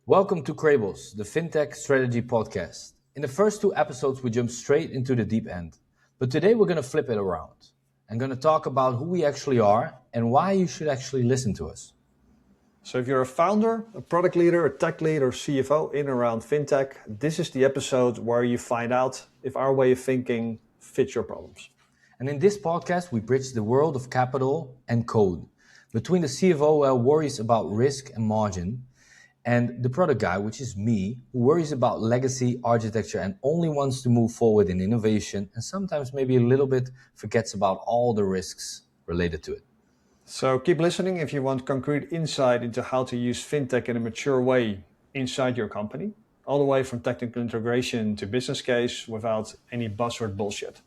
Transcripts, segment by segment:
Welcome to Crables, the FinTech Strategy Podcast. In the first two episodes, we jump straight into the deep end. But today we're going to flip it around. I'm going to talk about who we actually are and why you should actually listen to us. So if you're a founder, a product leader, a tech lead, or CFO in and around FinTech, this is the episode where you find out if our way of thinking fits your problems. And in this podcast, we bridge the world of capital and code between the CFO who worries about risk and margin and the product guy, which is me, who worries about legacy, architecture, and only wants to move forward in innovation, and sometimes maybe a little bit forgets about all the risks related to it. So keep listening if you want concrete insight into how to use FinTech in a mature way inside your company, all the way from technical integration to business case without any buzzword bullshit.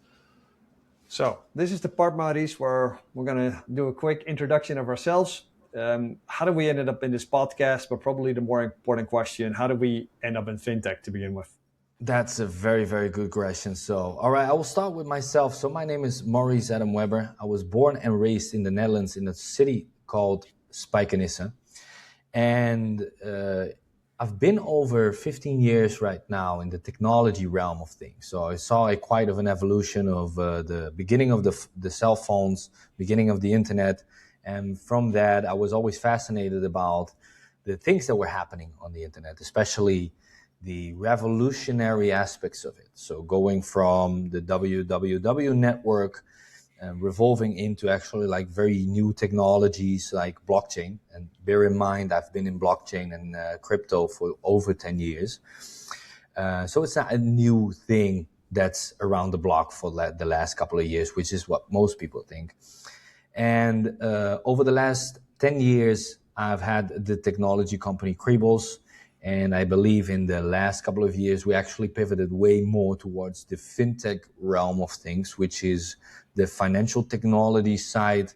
So this is the part, Maurice, where we're going to do a quick introduction of ourselves. How did we end up in this podcast? But probably the more important question, how did we end up in FinTech to begin with? That's a very, very good question. So, all right, I will start with myself. So my name is Maurice Adam Weber. I was born and raised in the Netherlands in a city called Spijkenisse. And I've been over 15 years right now in the technology realm of things. So I saw quite of an evolution of the beginning of the cell phones, beginning of the internet. And from that, I was always fascinated about the things that were happening on the internet, especially the revolutionary aspects of it. So going from the www network and revolving into actually like very new technologies like blockchain. And bear in mind, I've been in blockchain and crypto for over 10 years. So it's not a new thing that's around the block for the last couple of years, which is what most people think. And over the last 10 years, I've had the technology company Crables. And I believe in the last couple of years, we actually pivoted way more towards the FinTech realm of things, which is the financial technology side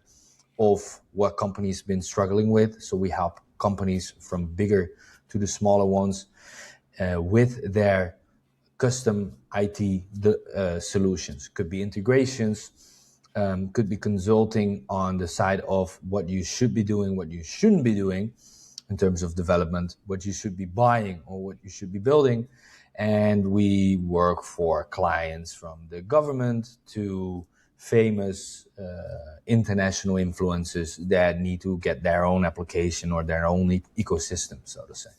of what companies been struggling with. So we help companies from bigger to the smaller ones with their custom IT solutions. Could be integrations, could be consulting on the side of what you should be doing, what you shouldn't be doing in terms of development, what you should be buying or what you should be building. And we work for clients from the government to famous international influencers that need to get their own application or their own ecosystem, so to say.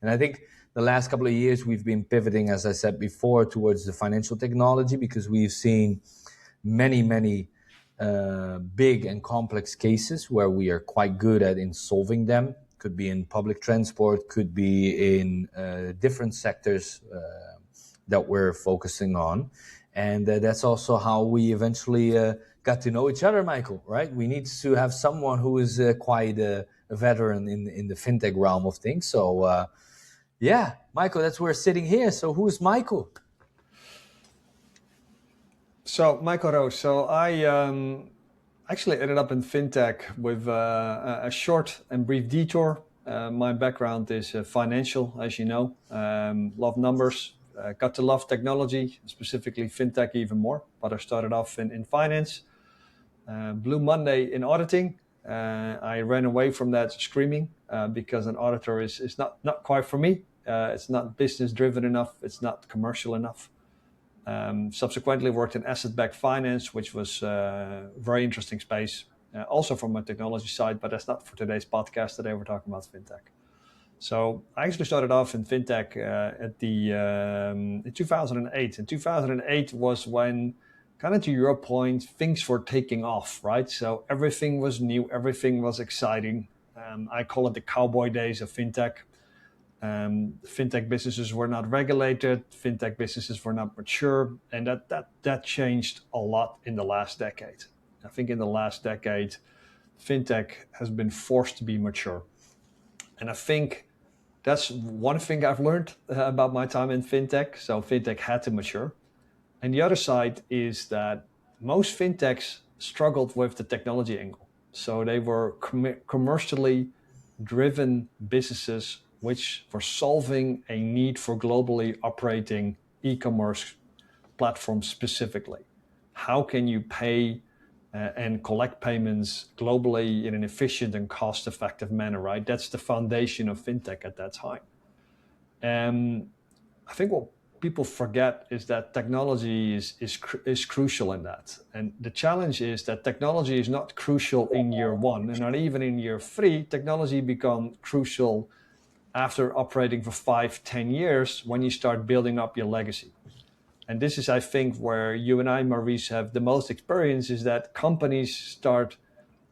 And I think the last couple of years we've been pivoting, as I said before, towards the financial technology because we've seen many big and complex cases where we are quite good at in solving them. Could be in public transport, could be in different sectors that we're focusing on. And that's also how we eventually got to know each other, Michael, right? We need to have someone who is quite a veteran in the FinTech realm of things. So yeah, Michael, that's where we're sitting here. So who's Michael? So Michael Roos, so I actually ended up in FinTech with a short and brief detour. My background is financial, as you know, love numbers, got to love technology, specifically FinTech even more, but I started off in finance, Blue Monday in auditing. I ran away from that screaming because an auditor is not quite for me. It's not business driven enough. It's not commercial enough. Subsequently worked in asset-backed finance, which was a very interesting space, also from a technology side, but that's not for today's podcast. Today we're talking about FinTech. So I actually started off in FinTech in 2008. And 2008 was when, kind of to your point, things were taking off, right? So everything was new, everything was exciting. I call it the cowboy days of FinTech. FinTech businesses were not regulated, FinTech businesses were not mature, and that changed a lot in the last decade. I think in the last decade, FinTech has been forced to be mature. And I think that's one thing I've learned about my time in FinTech. So FinTech had to mature. And the other side is that most FinTechs struggled with the technology angle. So they were commercially driven businesses which were solving a need for globally operating e-commerce platforms specifically. How can you pay and collect payments globally in an efficient and cost-effective manner, right? That's the foundation of FinTech at that time. And I think what people forget is that technology is crucial in that. And the challenge is that technology is not crucial in year one and not even in year three. Technology becomes crucial after operating for 5, 10 years when you start building up your legacy. And this is, I think, where you and I, Maurice, have the most experience, is that companies start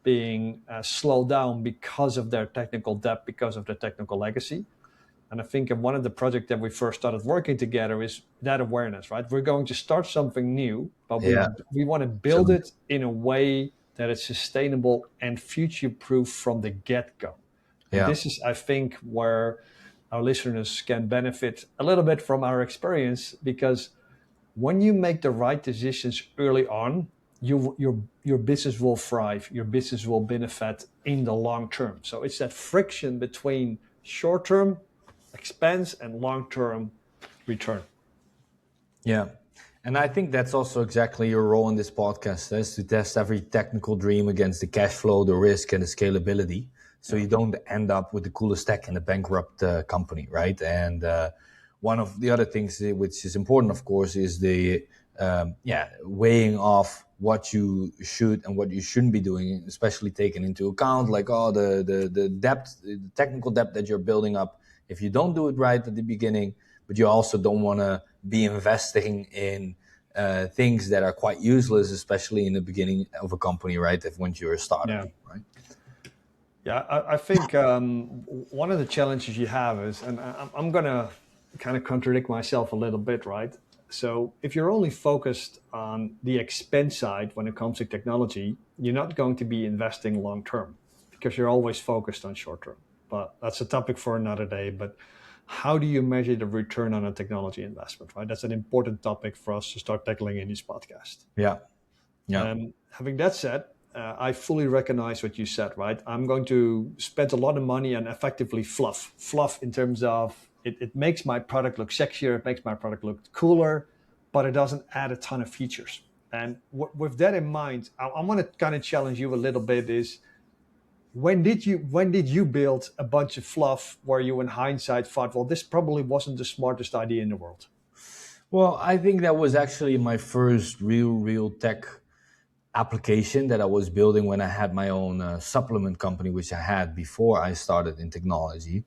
being slowed down because of their technical debt, because of their technical legacy. And I think one of the projects that we first started working together is that awareness, right? We're going to start something new, but Yeah. we want to build Absolutely. it in a way that it's sustainable and future proof from the get go. And Yeah. this is, I think, where our listeners can benefit a little bit from our experience, because when you make the right decisions early on, your business will thrive, your business will benefit in the long term. So it's that friction between short term expense and long term return. Yeah. And I think that's also exactly your role in this podcast, is to test every technical dream against the cash flow, the risk, and the scalability. So Yeah. you don't end up with the coolest tech in a bankrupt company, right? And one of the other things which is important, of course, is the weighing off what you should and what you shouldn't be doing, especially taking into account like the debt, the technical debt that you're building up. If you don't do it right at the beginning, but you also don't want to be investing in things that are quite useless, especially in the beginning of a company, right? If once you're a startup, Yeah. right? Yeah, I think one of the challenges you have is, and I'm going to kind of contradict myself a little bit, right? So if you're only focused on the expense side when it comes to technology, you're not going to be investing long term because you're always focused on short term. But that's a topic for another day. But how do you measure the return on a technology investment, right? That's an important topic for us to start tackling in this podcast. Yeah, yeah, Having that said, I fully recognize what you said, right? I'm going to spend a lot of money on effectively fluff in terms of it makes my product look sexier, it makes my product look cooler, but it doesn't add a ton of features. And with that in mind, I want to kind of challenge you a little bit. Is when did you build a bunch of fluff where you, in hindsight, thought, well, this probably wasn't the smartest idea in the world? well, I think that was actually my first real tech application that I was building when I had my own supplement company, which I had before I started in technology.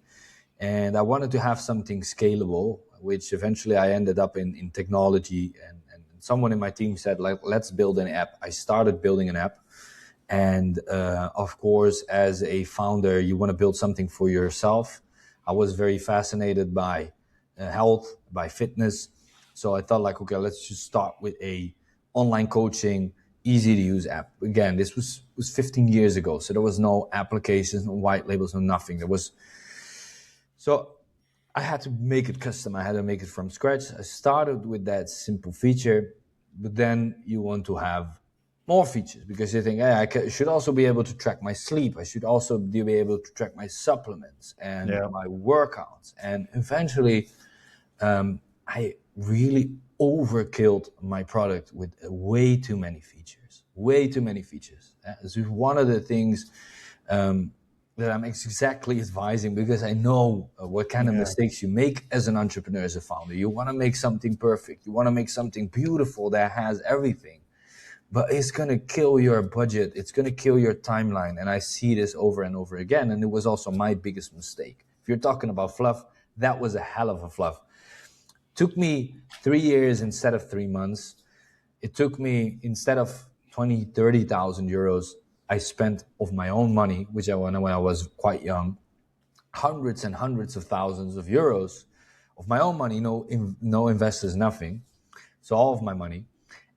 And I wanted to have something scalable, which eventually I ended up in technology. And someone in my team said, like, let's build an app. I started building an app. And of course, as a founder, you want to build something for yourself. I was very fascinated by health, by fitness. So I thought, like, okay, let's just start with a online coaching, easy to use app. Again, this was 15 years ago, so there was no applications, no white labels, no nothing. There was so I had to make it custom. I had to make it from scratch. I started with that simple feature, but then you want to have more features because you think, hey, should also be able to track my sleep. I should also be able to track my supplements and Yeah. my workouts. And eventually, I really overkilled my product with way too many features. Way too many features. This is one of the things that I'm exactly advising because I know what kind of Yeah. mistakes you make as an entrepreneur, as a founder. You want to make something perfect. You want to make something beautiful that has everything, but it's going to kill your budget. It's going to kill your timeline. And I see this over and over again. And it was also my biggest mistake. If you're talking about fluff, that was a hell of a fluff. Took me 3 years instead of 3 months. It took me, instead of 20, 30,000 euros, I spent of my own money, which I when I was quite young, hundreds and hundreds of thousands of euros of my own money, no investors, nothing. So all of my money.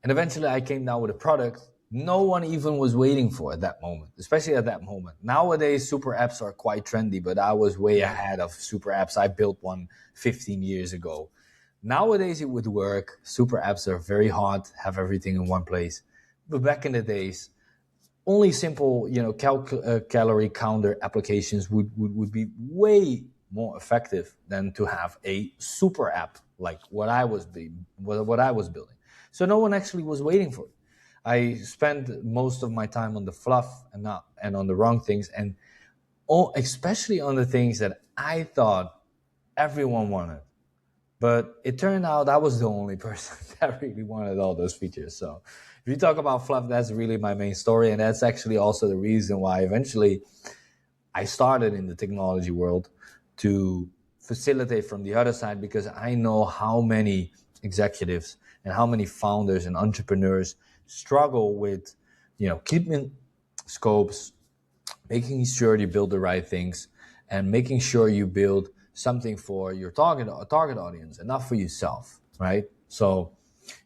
And eventually I came down with a product no one even was waiting for at that moment, especially at that moment. Nowadays, super apps are quite trendy, but I was way Yeah. ahead of super apps. I built one 15 years ago. Nowadays, it would work. Super apps are very hot, have everything in one place. But back in the days, only simple, calorie counter applications would be way more effective than to have a super app like what I was building. So no one actually was waiting for it. I spent most of my time on the fluff and on the wrong things, and especially on the things that I thought everyone wanted. But it turned out I was the only person that really wanted all those features. So if you talk about fluff, that's really my main story. And that's actually also the reason why eventually I started in the technology world to facilitate from the other side, because I know how many executives and how many founders and entrepreneurs struggle with, keeping scopes, making sure you build the right things, and making sure you build something for your target audience and not for yourself, right? So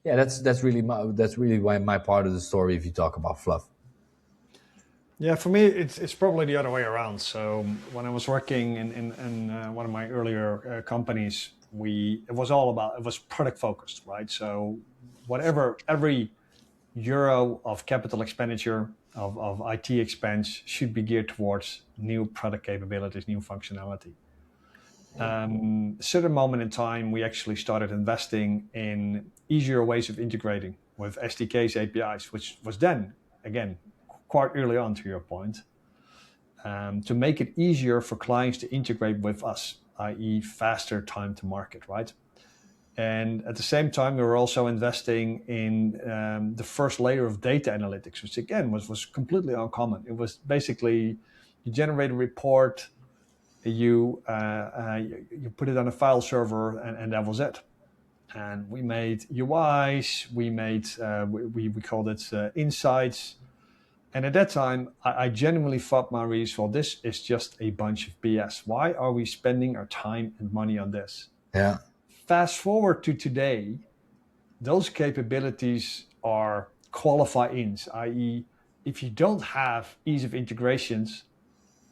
yeah, that's really why my part of the story if you talk about fluff. Yeah, for me, it's probably the other way around. So when I was working in one of my earlier companies, it was product focused, right? So whatever every euro of capital expenditure of IT expense should be geared towards new product capabilities, new functionality. A certain moment in time, we actually started investing in easier ways of integrating with SDKs, APIs, which was then, again, quite early on to your point, to make it easier for clients to integrate with us, i.e., faster time to market, right? And at the same time, we were also investing in the first layer of data analytics, which again was completely uncommon. It was basically you generate a report, you put it on a file server, and that was it. And we made UIs, we called it insights. And at that time, I genuinely thought, Maurice, well, this is just a bunch of BS. Why are we spending our time and money on this? Yeah. Fast forward to today, those capabilities are qualify-ins, i.e., if you don't have ease of integrations,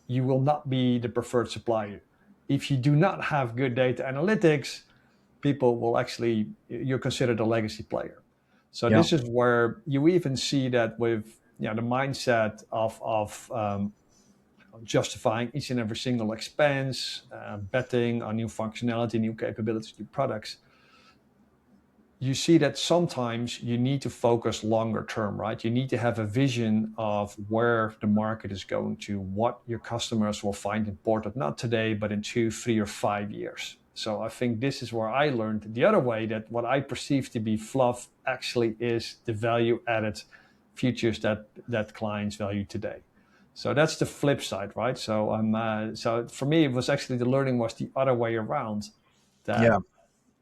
you will not be the preferred supplier. If you do not have good data analytics, people will actually, you're considered a legacy player. So Yeah. this is where you even see that with the mindset of justifying each and every single expense, betting on new functionality, new capabilities, new products. You see that sometimes you need to focus longer term, right? You need to have a vision of where the market is going to, what your customers will find important, not today, but in 2, 3, or 5 years. So I think this is where I learned the other way, that what I perceive to be fluff actually is the value added features that clients value today. So that's the flip side, right? So for me, it was actually the learning was the other way around. Yeah. That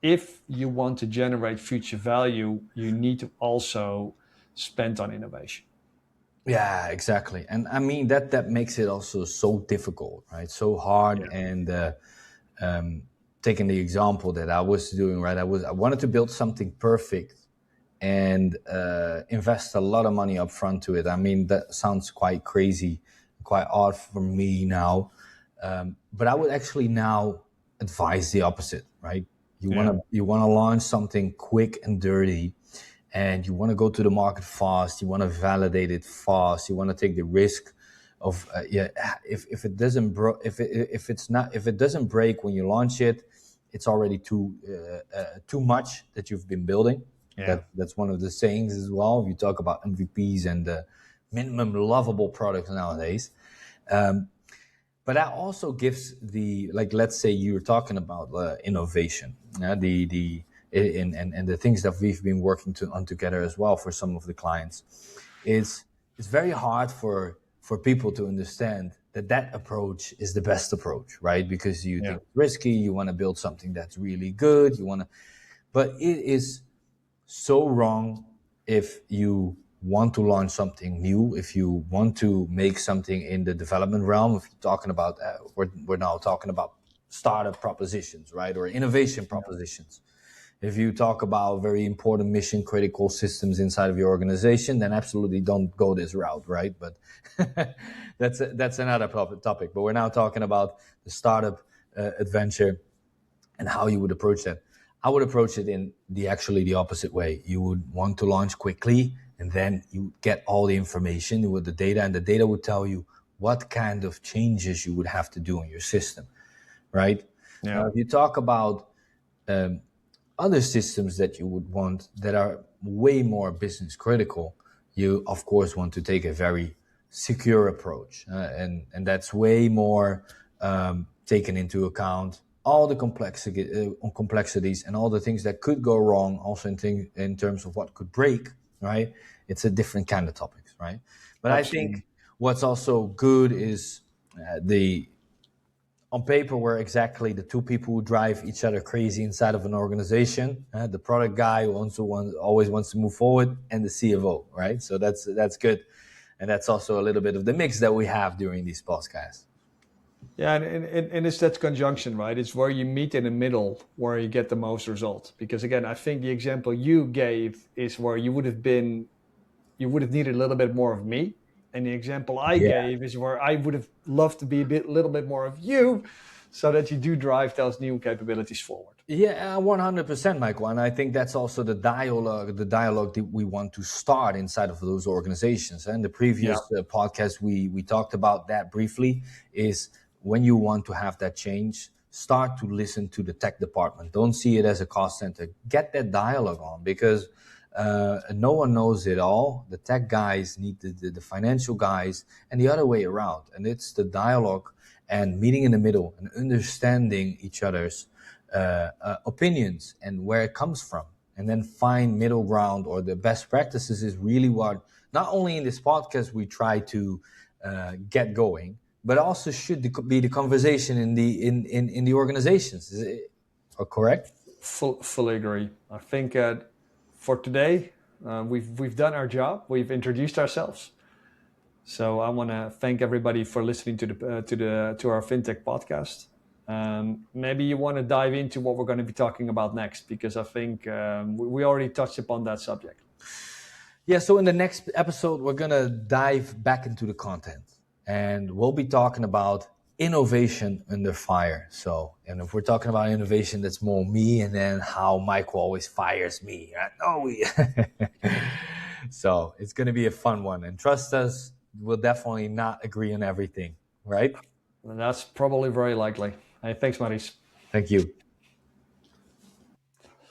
if you want to generate future value, you need to also spend on innovation. Yeah, exactly. And I mean that makes it also so difficult, right? So hard. Yeah. And taking the example that I was doing, right? I wanted to build something perfect and invest a lot of money up front to it. I mean, that sounds quite crazy, quite odd for me now. But I would actually now advise the opposite, right? Yeah. You wanna launch something quick and dirty, and you want to go to the market fast. You want to validate it fast. You want to take the risk of if it doesn't if it doesn't break when you launch it, it's already too much that you've been building. Yeah. That's one of the sayings as well. You talk about MVPs and minimum lovable products nowadays. But that also gives like, let's say you're talking about innovation, and the things that we've been working on together as well for some of the clients. It's very hard for people to understand that approach is the best approach, right? Because you think it's risky, you want to build something that's really good, but it is so wrong if you want to launch something new, if you want to make something in the development realm. If you're talking about, we're now talking about startup propositions, right, or innovation propositions. If you talk about very important mission critical systems inside of your organization, then absolutely don't go this route, right? But that's another topic. But we're now talking about the startup adventure and how you would approach that. I would approach it in the opposite way. You would want to launch quickly, and then you get all the information with the data, and the data would tell you what kind of changes you would have to do in your system, right? Yeah. Now, if you talk about other systems that you would want that are way more business critical, you of course want to take a very secure approach, and that's way more taken into account all the complexities and all the things that could go wrong, also in terms of what could break, right? It's a different kind of topics, right? But I Absolutely. think what's also good is the on paper we're exactly the two people who drive each other crazy inside of an organization, the product guy who always wants to move forward, and the CFO, right? So that's good, and that's also a little bit of the mix that we have during these podcasts. Yeah, and it's that conjunction, right? It's where you meet in the middle where you get the most result. Because again, I think the example you gave is where you would have needed a little bit more of me. And the example I Yeah. gave is where I would have loved to be little bit more of you so that you do drive those new capabilities forward. Yeah, 100%, Michael. And I think that's also the dialogue that we want to start inside of those organizations. And the Yeah. previous podcast, we talked about that briefly, is when you want to have that change, start to listen to the tech department. Don't see it as a cost center. Get that dialogue on, because no one knows it all. The tech guys need the financial guys, and the other way around. And it's the dialogue and meeting in the middle and understanding each other's opinions and where it comes from, and then find middle ground or the best practices is really what not only in this podcast we try to get going, but also should be the conversation in the organizations. Is it correct? Fully agree. I think for today, we've done our job. We've introduced ourselves. So I want to thank everybody for listening to our FinTech podcast. Maybe you want to dive into what we're going to be talking about next, because I think we already touched upon that subject. Yeah, so in the next episode, we're going to dive back into the content, and we'll be talking about innovation under fire. So, and if we're talking about innovation, that's more me, and then how Michael always fires me. Right? So it's going to be a fun one. And trust us, we'll definitely not agree on everything, right? And that's probably very likely. Hey, thanks, Maurice. Thank you.